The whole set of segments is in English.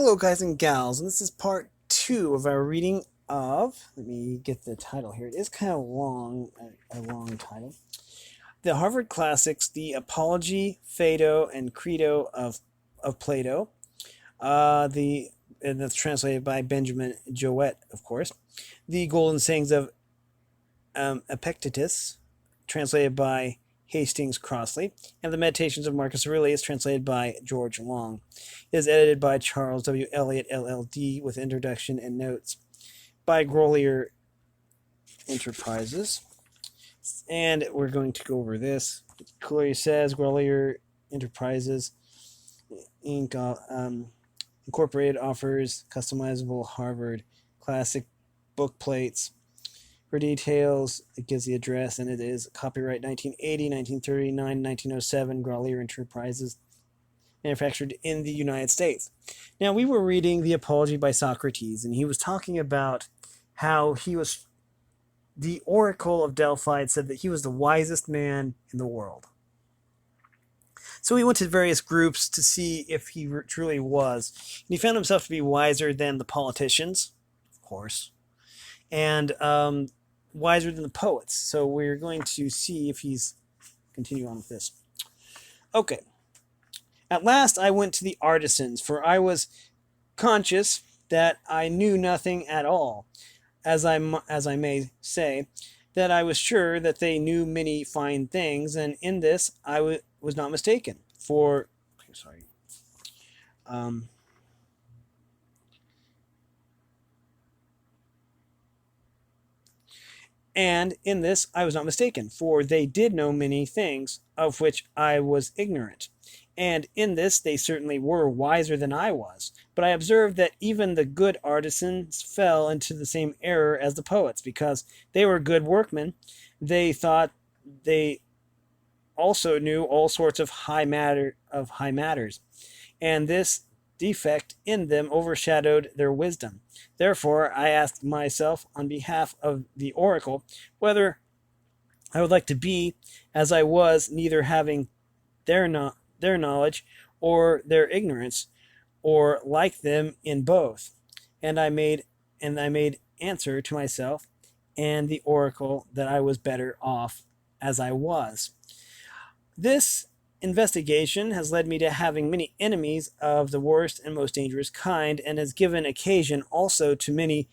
Hello, guys and gals, and this is part two of our reading of. Let me get the title here. It is kind of long, a long title. The Harvard Classics: The Apology, Phaedo, and Credo of Plato. And that's translated by Benjamin Jowett, of course. The Golden Sayings of Epictetus, translated by Hastings Crossley, and the Meditations of Marcus Aurelius, translated by George Long. It is edited by Charles W. Eliot, LLD, with introduction and notes by Grolier Enterprises. And we're going to go over this. Grolier says Grolier Enterprises Inc. Incorporated offers customizable Harvard Classic book plates. For details, it gives the address, and it is copyright 1980, 1939, 1907, Grolier Enterprises, manufactured in the United States. Now, we were reading The Apology by Socrates, and he was talking about how the Oracle of Delphi had said that he was the wisest man in the world. So he went to various groups to see if he truly was. And he found himself to be wiser than the politicians, of course, and wiser than the poets. So we're going to see if he's continue on with this. Okay. At last I went to the artisans, for I was conscious that I knew nothing at all, as I may say, that I was sure that they knew many fine things, and in this I was not mistaken. And in this I was not mistaken, for they did know many things of which I was ignorant. And in this they certainly were wiser than I was. But I observed that even the good artisans fell into the same error as the poets, because they were good workmen. They thought they also knew all sorts of high matters, and this defect in them overshadowed their wisdom. Therefore, I asked myself on behalf of the oracle whether I would like to be as I was, neither having their knowledge or their ignorance, or like them in both. And I made answer to myself and the oracle that I was better off as I was. This investigation has led me to having many enemies of the worst and most dangerous kind, and has given occasion also to many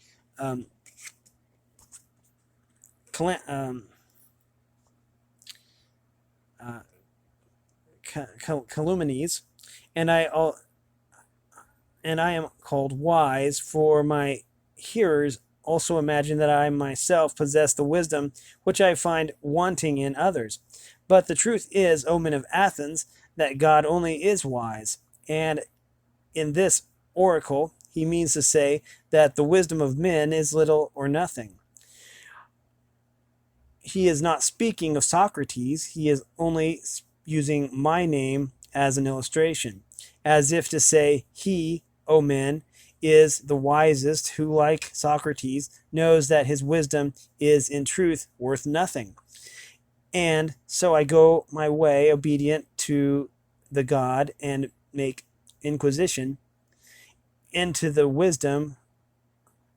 calumnies, and I am called wise, for my hearers also imagine that I myself possess the wisdom which I find wanting in others. But the truth is, O men of Athens, that God only is wise, and in this oracle he means to say that the wisdom of men is little or nothing. He is not speaking of Socrates, he is only using my name as an illustration, as if to say, he, O men, is the wisest, who, like Socrates, knows that his wisdom is in truth worth nothing. And so I go my way, obedient to the God, and make inquisition into the wisdom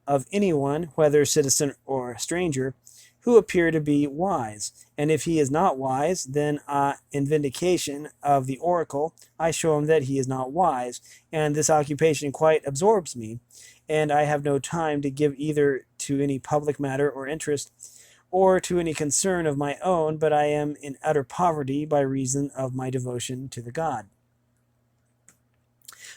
of anyone, whether citizen or stranger, who appear to be wise. And if he is not wise, then in vindication of the oracle, I show him that he is not wise. And this occupation quite absorbs me, and I have no time to give either to any public matter or interest, or to any concern of my own, but I am in utter poverty by reason of my devotion to the God.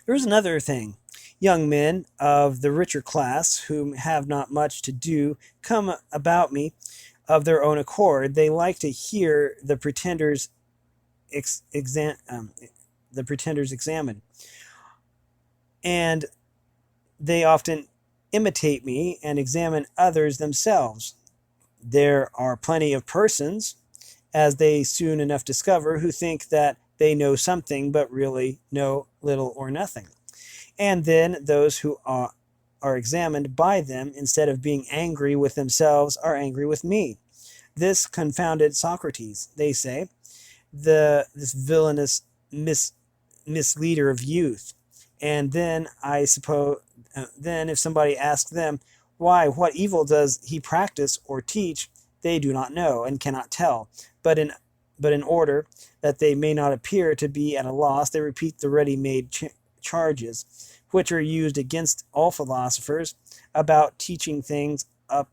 There is another thing. Young men of the richer class, who have not much to do, come about me of their own accord. They like to hear the pretenders examined, and they often imitate me and examine others themselves. There are plenty of persons, as they soon enough discover, who think that they know something, but really know little or nothing. And then those who are examined by them, instead of being angry with themselves, are angry with me. This confounded Socrates, they say, this villainous misleader of youth, And then I suppose, then if somebody asks them, why, what evil does he practice or teach? They do not know and cannot tell. But in order that they may not appear to be at a loss, they repeat the ready-made charges, which are used against all philosophers about teaching things up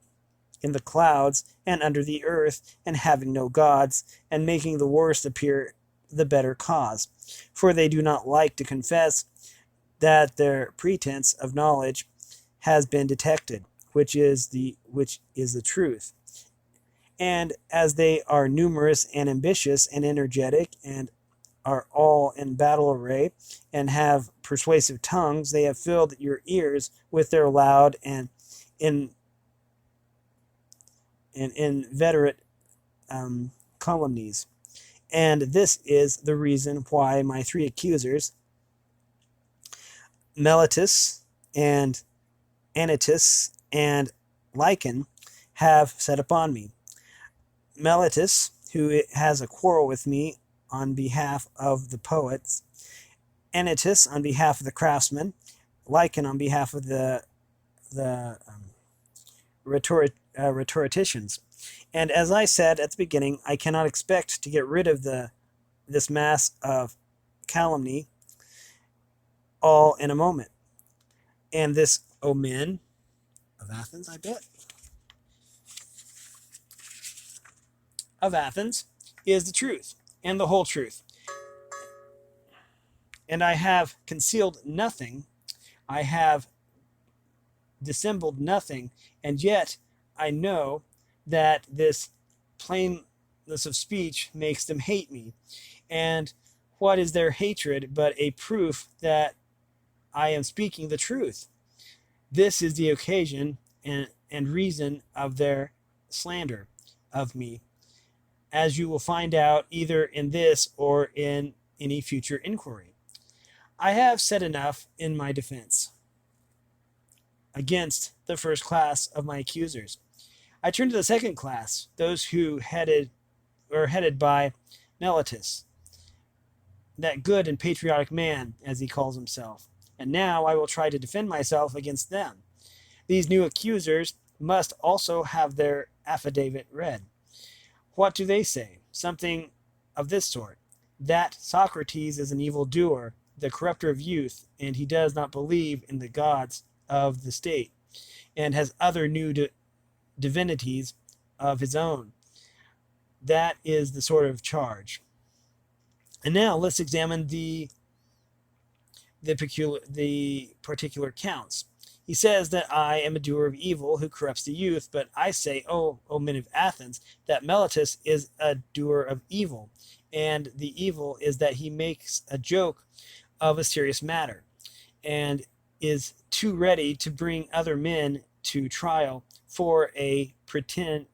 in the clouds and under the earth, and having no gods, and making the worst appear the better cause. For they do not like to confess that their pretense of knowledge has been detected, which is the truth. And as they are numerous and ambitious and energetic, and are all in battle array, and have persuasive tongues, they have filled your ears with their loud and inveterate calumnies. And this is the reason why my three accusers, Meletus and Anytus and Lycan, have set upon me. Meletus, who has a quarrel with me on behalf of the poets, Anytus on behalf of the craftsmen, Lycan on behalf of the rhetoricians. And as I said at the beginning, I cannot expect to get rid of this mass of calumny all in a moment. And this, O men of Athens, I bet, of Athens, is the truth and the whole truth. And I have concealed nothing, I have dissembled nothing, and yet I know that this plainness of speech makes them hate me. And what is their hatred but a proof that I am speaking the truth? This is the occasion and reason of their slander of me, as you will find out either in this or in any future inquiry. I have said enough in my defense against the first class of my accusers. I turn to the second class, those who were headed by Meletus, that good and patriotic man, as he calls himself. And now I will try to defend myself against them. These new accusers must also have their affidavit read. What do they say? Something of this sort: that Socrates is an evil doer, the corrupter of youth, and he does not believe in the gods of the state, and has other new divinities of his own. That is the sort of charge. And now let's examine the particular counts. He says that I am a doer of evil who corrupts the youth, but I say, O men of Athens, that Meletus is a doer of evil, and the evil is that he makes a joke of a serious matter, and is too ready to bring other men to trial for a pretended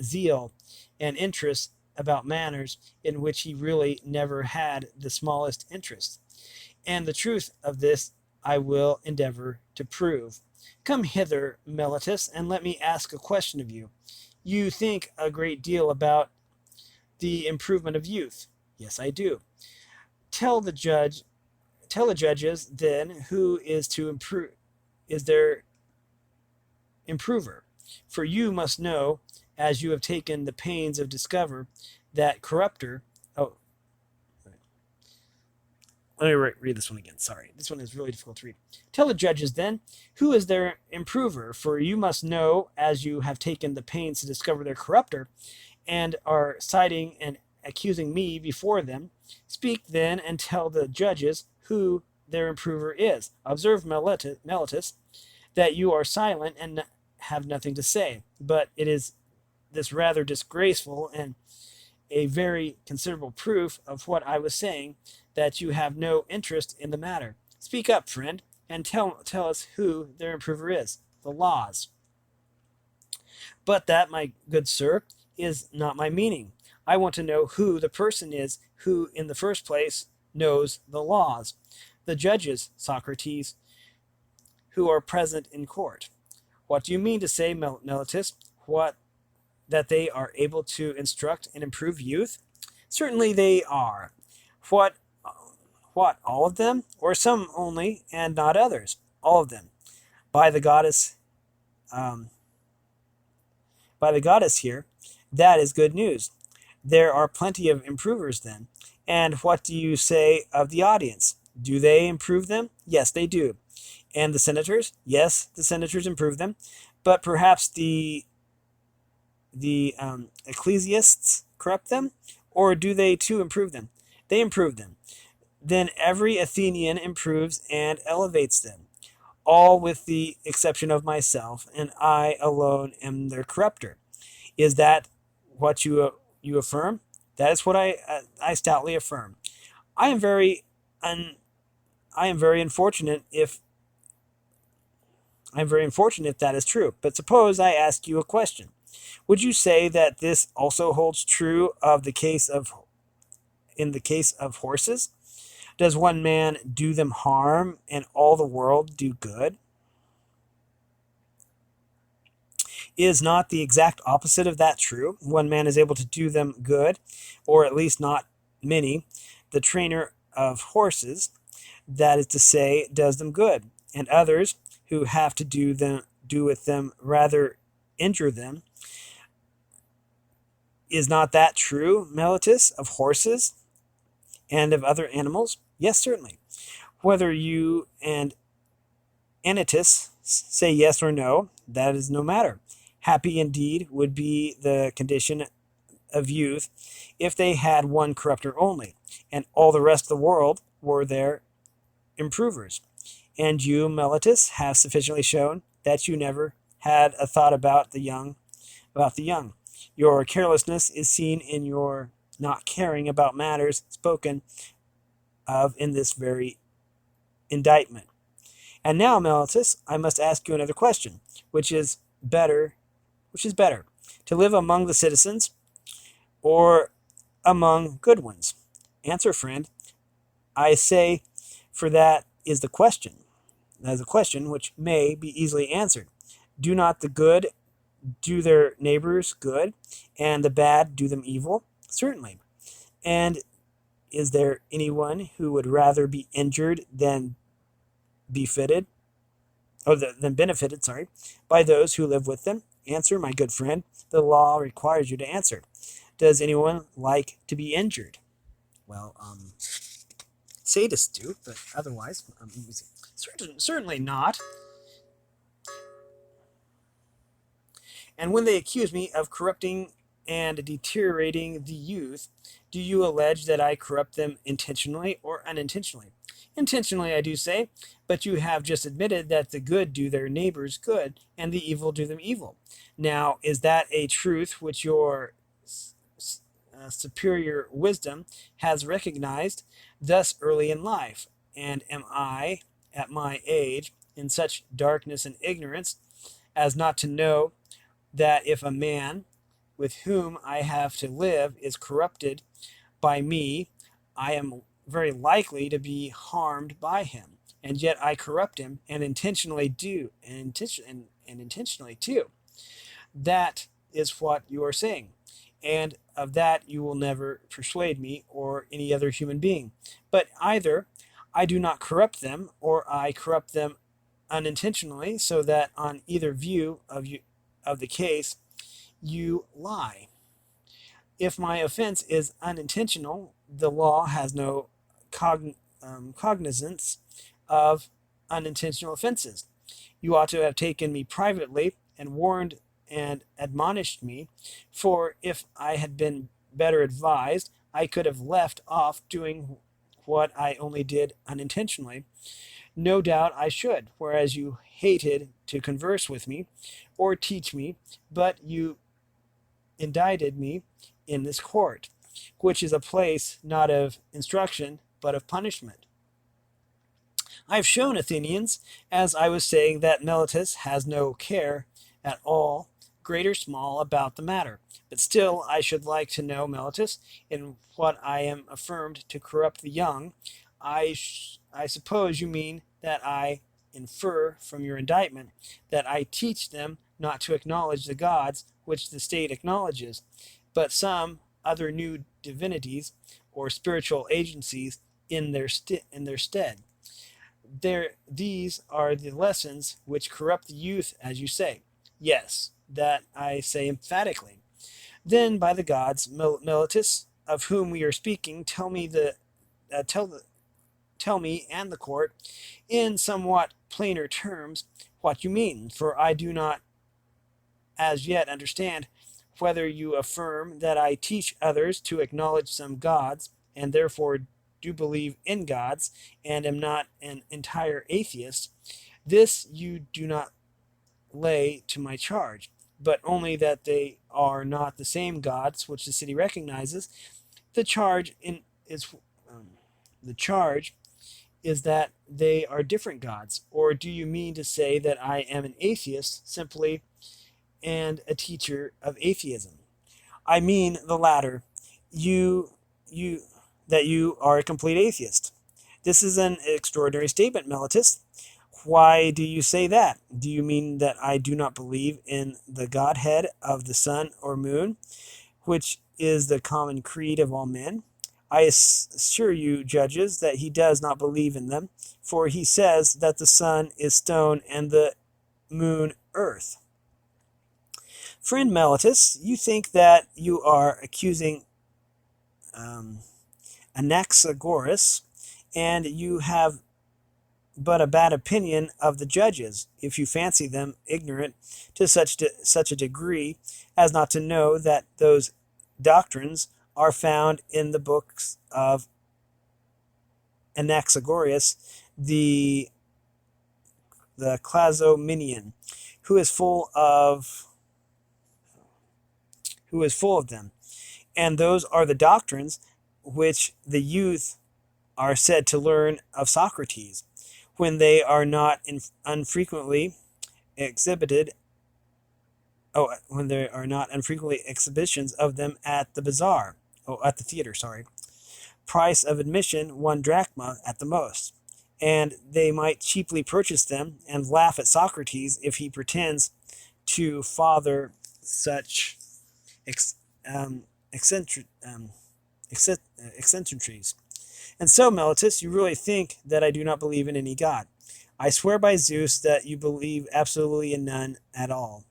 zeal and interest about matters in which he really never had the smallest interest. And the truth of this I will endeavor to prove. Come hither, Meletus, and let me ask a question of you. You think a great deal about the improvement of youth. Yes, I do. Tell the judges then who is their improver. For you must know, as you have taken the pains of discover that corrupter. Oh, let me read this one again. Sorry, this one is really difficult to read. Tell the judges then who is their improver. For you must know, as you have taken the pains to discover their corrupter, and are citing and accusing me before them. Speak then and tell the judges who their improver is. Observe, Meletus, that you are silent and have nothing to say, but it is this rather disgraceful and a very considerable proof of what I was saying, that you have no interest in the matter. Speak up, friend, and tell us who their improver is. The laws. But that, my good sir, is not my meaning. I want to know who the person is who, in the first place, knows the laws. The judges, Socrates, who are present in court. What do you mean to say, Meletus? That they are able to instruct and improve youth? Certainly they are. What What, all of them? Or some only, and not others? All of them. By the goddess, um, by the goddess here, that is good news. There are plenty of improvers then. And what do you say of the audience? Do they improve them? Yes, they do. And the senators? Yes, the senators improve them. But perhaps the ecclesiasts corrupt them? Or do they too improve them? They improve them. Then every Athenian improves and elevates them, all with the exception of myself, and I alone am their corrupter. Is that what you affirm? That is what I stoutly affirm. I am very un, I am very unfortunate if that is true. But suppose I ask you a question. Would you say that this also holds true of the case of in the case of horses? Does one man do them harm and all the world do good? Is not the exact opposite of that true? One man is able to do them good, or at least not many. The trainer of horses, that is to say, does them good, and others who have to do with them rather injure them. Is not that true, Meletus, of horses and of other animals? Yes, certainly. Whether you and Anytus say yes or no, that is no matter. Happy indeed would be the condition of youth if they had one corrupter only, and all the rest of the world were their improvers. And you, Meletus, have sufficiently shown that you never had a thought about the young. Your carelessness is seen in your not caring about matters spoken of in this very indictment. And now, Meletus, I must ask you another question, which is better, to live among the citizens or among good ones? Answer, friend. I say, for that is the question. That is a question which may be easily answered. Do not the good do their neighbors good, and the bad do them evil? Certainly. And is there anyone who would rather be injured than benefited, by those who live with them? Answer, my good friend. The law requires you to answer. Does anyone like to be injured? Well, sadists do, but otherwise, certainly not. And when they accuse me of corrupting and deteriorating the youth, do you allege that I corrupt them intentionally or unintentionally? Intentionally, I do say, but you have just admitted that the good do their neighbors good, and the evil do them evil. Now, is that a truth which your superior wisdom has recognized thus early in life? And am I, at my age, in such darkness and ignorance as not to know that if a man with whom I have to live is corrupted by me, I am very likely to be harmed by him, and yet I corrupt him and intentionally intentionally too. That is what you are saying, and of that you will never persuade me or any other human being. But either I do not corrupt them, or I corrupt them unintentionally, so that on either view of the case you lie. If my offense is unintentional, the law has no cognizance of unintentional offenses. You ought to have taken me privately and warned and admonished me, for if I had been better advised, I could have left off doing what I only did unintentionally. No doubt I should, whereas you hated to converse with me or teach me, but you indicted me in this court, which is a place not of instruction, but of punishment. I have shown, Athenians, as I was saying, that Meletus has no care at all, great or small, about the matter. But still I should like to know, Meletus, in what I am affirmed to corrupt the young. I suppose you mean that I infer from your indictment that I teach them not to acknowledge the gods which the state acknowledges, but some other new divinities or spiritual agencies in their stead. These are the lessons which corrupt the youth, as you say. Yes, that I say emphatically. Then, by the gods, Meletus, of whom we are speaking, uh, tell the, tell me and the court, in somewhat plainer terms, what you mean, for I do not as yet understand whether you affirm that I teach others to acknowledge some gods, and therefore do believe in gods, and am not an entire atheist. This you do not lay to my charge, but only that they are not the same gods which the city recognizes. The charge in is um, the charge is that they are different gods, or do you mean to say that I am an atheist simply and a teacher of atheism? I mean the latter. You you that you are a complete atheist. This is an extraordinary statement, Meletus. Why do you say that? Do you mean that I do not believe in the Godhead of the sun or moon, which is the common creed of all men? I assure you, judges, that he does not believe in them, for he says that the sun is stone and the moon earth. Friend Meletus, you think that you are accusing Anaxagoras, and you have but a bad opinion of the judges, if you fancy them ignorant to such a degree as not to know that those doctrines are found in the books of Anaxagoras, the Clazomenian, who is full of them. And those are the doctrines which the youth are said to learn of Socrates, when they are not unfrequently exhibited. When there are not unfrequently exhibitions of them at the bazaar. At the theater, sorry. Price of admission 1 drachma at the most. And they might cheaply purchase them and laugh at Socrates if he pretends to father such eccentrics. And so, Meletus, you really think that I do not believe in any god. I swear by Zeus that you believe absolutely in none at all.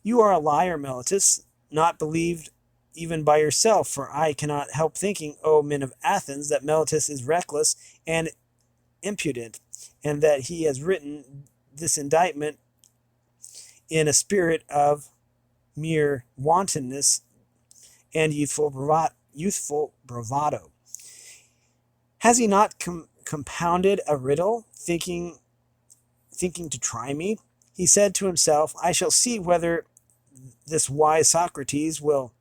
You are a liar, Meletus, not believed even by yourself, for I cannot help thinking, O men of Athens, that Meletus is reckless and impudent, and that he has written this indictment in a spirit of mere wantonness and youthful bravado. Has he not compounded a riddle, thinking to try me? He said to himself, I shall see whether this wise Socrates will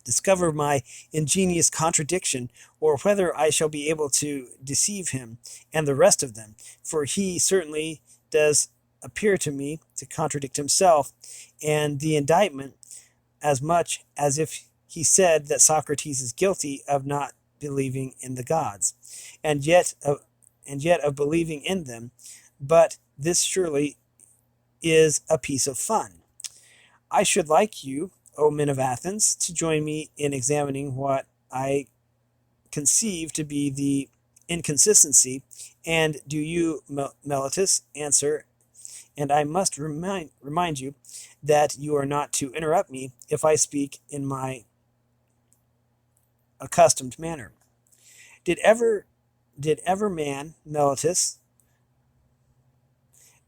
discover my ingenious contradiction, or whether I shall be able to deceive him and the rest of them, for he certainly does appear to me to contradict himself and the indictment as much as if he said that Socrates is guilty of not believing in the gods, and yet of believing in them. But this surely is a piece of fun. I should like you, O men of Athens, to join me in examining what I conceive to be the inconsistency, and do you, Meletus, answer. And I must remind you that you are not to interrupt me if I speak in my accustomed manner. Did ever man, Meletus,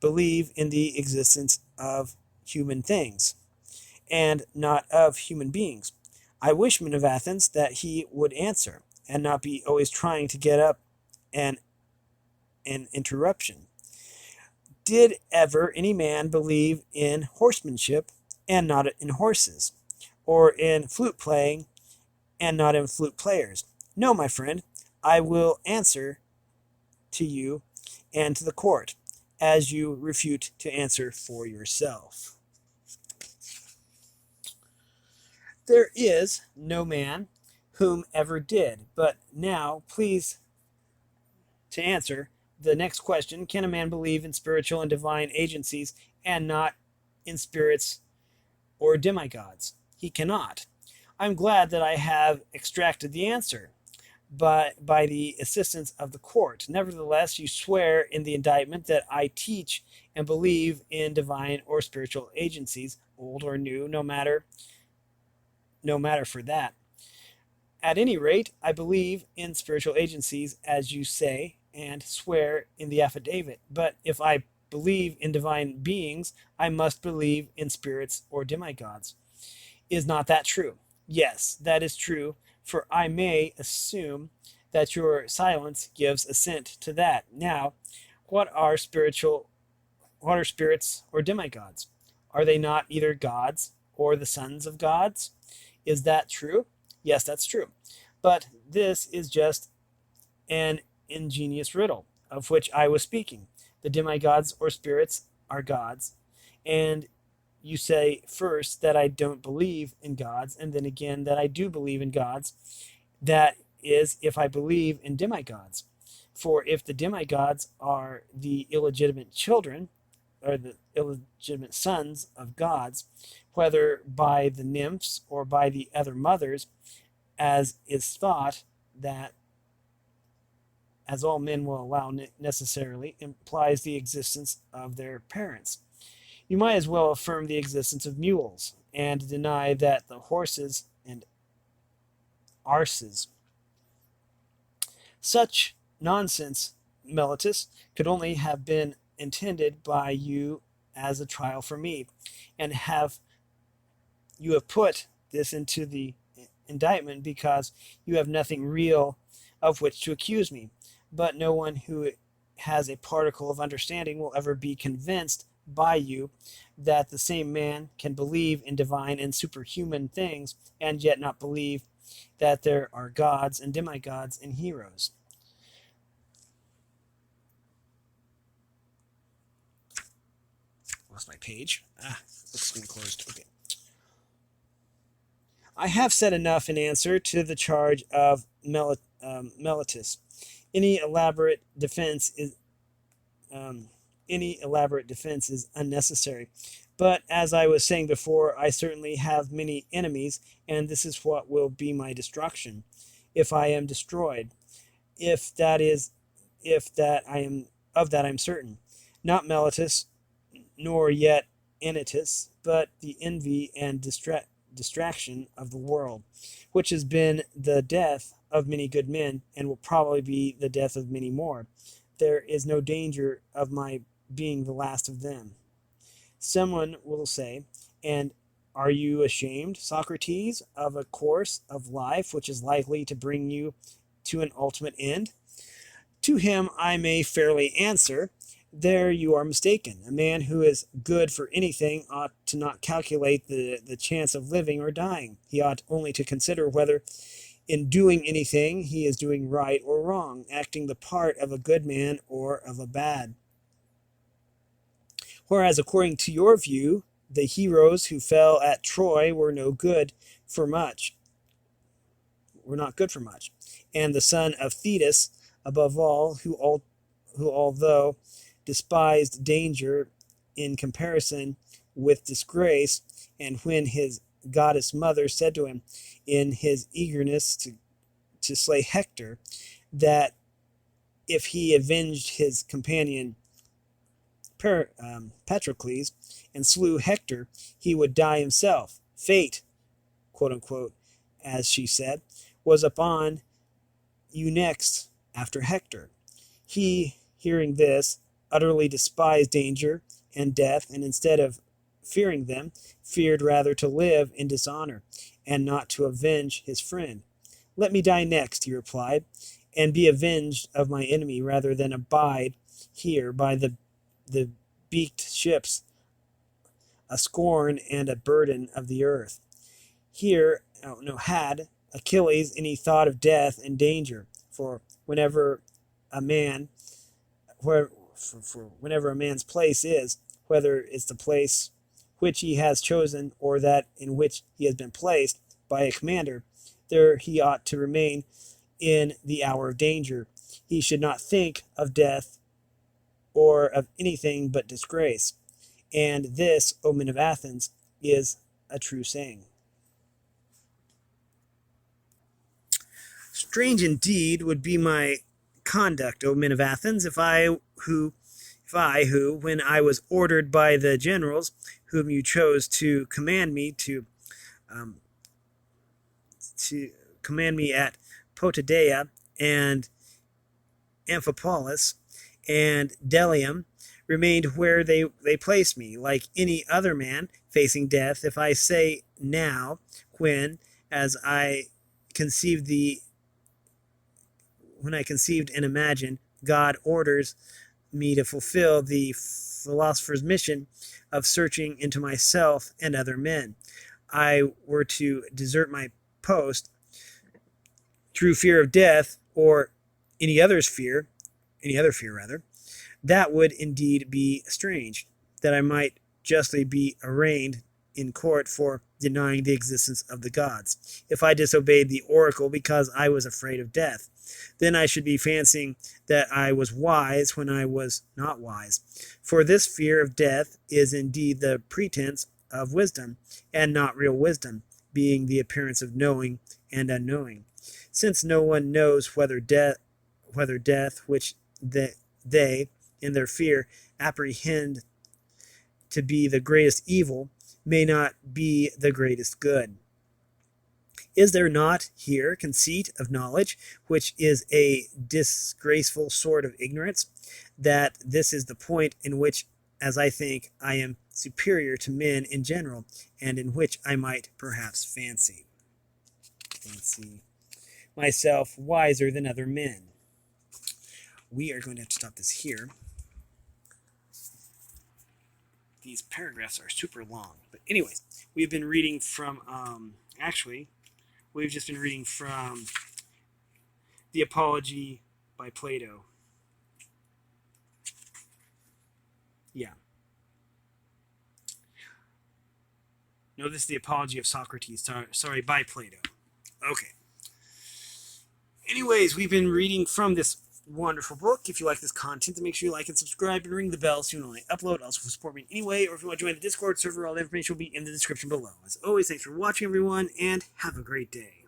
believe in the existence of human things, and not of human beings? I wish, men of Athens, that he would answer, and not be always trying to get up an interruption. Did ever any man believe in horsemanship, and not in horses, or in flute playing, and not in flute players? No, my friend, I will answer to you and to the court, as you refute to answer for yourself. There is no man whom ever did, but now please to answer the next question. Can a man believe in spiritual and divine agencies and not in spirits or demigods? He cannot. I'm glad that I have extracted the answer. by the assistance of the court. Nevertheless, you swear in the indictment that I teach and believe in divine or spiritual agencies, old or new, no matter for that. At any rate, I believe in spiritual agencies, as you say, and swear in the affidavit. But if I believe in divine beings, I must believe in spirits or demigods. Is not that true? Yes, that is true, for I may assume that your silence gives assent to that. Now, what are spiritual what are spirits or demigods? Are they not either gods or the sons of gods? Is that true? Yes, that's true. But this is just an ingenious riddle of which I was speaking. The demigods or spirits are gods, and you say first that I don't believe in gods, and then again that I do believe in gods. That is, if I believe in demigods. For if the demigods are the illegitimate children, or the illegitimate sons of gods, whether by the nymphs or by the other mothers, as is thought, that, as all men will allow necessarily, implies the existence of their parents. You might as well affirm the existence of mules, and deny that the horses and arses. Such nonsense, Meletus, could only have been intended by you as a trial for me, and you have put this into the indictment because you have nothing real of which to accuse me. But no one who has a particle of understanding will ever be convinced by you that the same man can believe in divine and superhuman things and yet not believe that there are gods and demigods and heroes. Lost my page. Looks closed. Okay. I have said enough in answer to the charge of Meletus. Any elaborate defense is um, any elaborate defense is unnecessary. But as I was saying before, I certainly have many enemies, and this is what will be my destruction, if I am destroyed. If that is, if that I am of that I'm certain. Not Meletus, nor yet Anytus, but the envy and distraction of the world, which has been the death of many good men, and will probably be the death of many more. There is no danger of my being the last of them. Someone will say, and are you ashamed, Socrates, of a course of life which is likely to bring you to an ultimate end? To him I may fairly answer, there you are mistaken. A man who is good for anything ought to not calculate the chance of living or dying. He ought only to consider whether in doing anything he is doing right or wrong, acting the part of a good man or of a bad. Whereas, according to your view, the heroes who fell at Troy were not good for much, and the son of Thetis, above all, who although despised danger in comparison with disgrace, and when his goddess mother said to him, in his eagerness to slay Hector, that if he avenged his companion Patroclus and slew Hector, he would die himself. Fate, quote unquote, as she said, was upon you next after Hector. He, hearing this, utterly despised danger and death, and instead of fearing them, feared rather to live in dishonor, and not to avenge his friend. Let me die next, he replied, and be avenged of my enemy rather than abide here by the beaked ships, a scorn and a burden of the earth. Had Achilles any thought of death and danger, for whenever a man whenever a man's place is, whether it's the place which he has chosen or that in which he has been placed by a commander, there he ought to remain in the hour of danger. He should not think of death or of anything but disgrace. And this, O men of Athens, is a true saying. Strange indeed would be my conduct, O men of Athens, if I, who, when I was ordered by the generals, whom you chose um, to command me at Potidea and Amphipolis and Delium, remained where they placed me, like any other man facing death. If I say now, when, as when I conceived and imagined, God orders me to fulfill the philosopher's mission of searching into myself and other men, I were to desert my post through fear of death or any other fear rather, that would indeed be strange, that I might justly be arraigned in court for denying the existence of the gods, if I disobeyed the oracle because I was afraid of death. Then I should be fancying that I was wise when I was not wise. For this fear of death is indeed the pretense of wisdom, and not real wisdom, being the appearance of knowing and unknowing. Since no one knows whether death, which they, in their fear, apprehend to be the greatest evil, may not be the greatest good. Is there not here conceit of knowledge, which is a disgraceful sort of ignorance, that this is the point in which, as I think, I am superior to men in general, and in which I might perhaps fancy myself wiser than other men? We are going to have to stop this here. These paragraphs are super long. But anyways, we've been reading from, we've just been reading from The Apology by Plato. Yeah. No, this is The Apology of Socrates. Sorry, by Plato. Okay. Anyways, we've been reading from this wonderful book. If you like this content, then make sure you like and subscribe and ring the bell so you know when I upload. Also, support me in any way, or if you want to join the Discord server, all the information will be in the description below. As always, thanks for watching, everyone, and have a great day.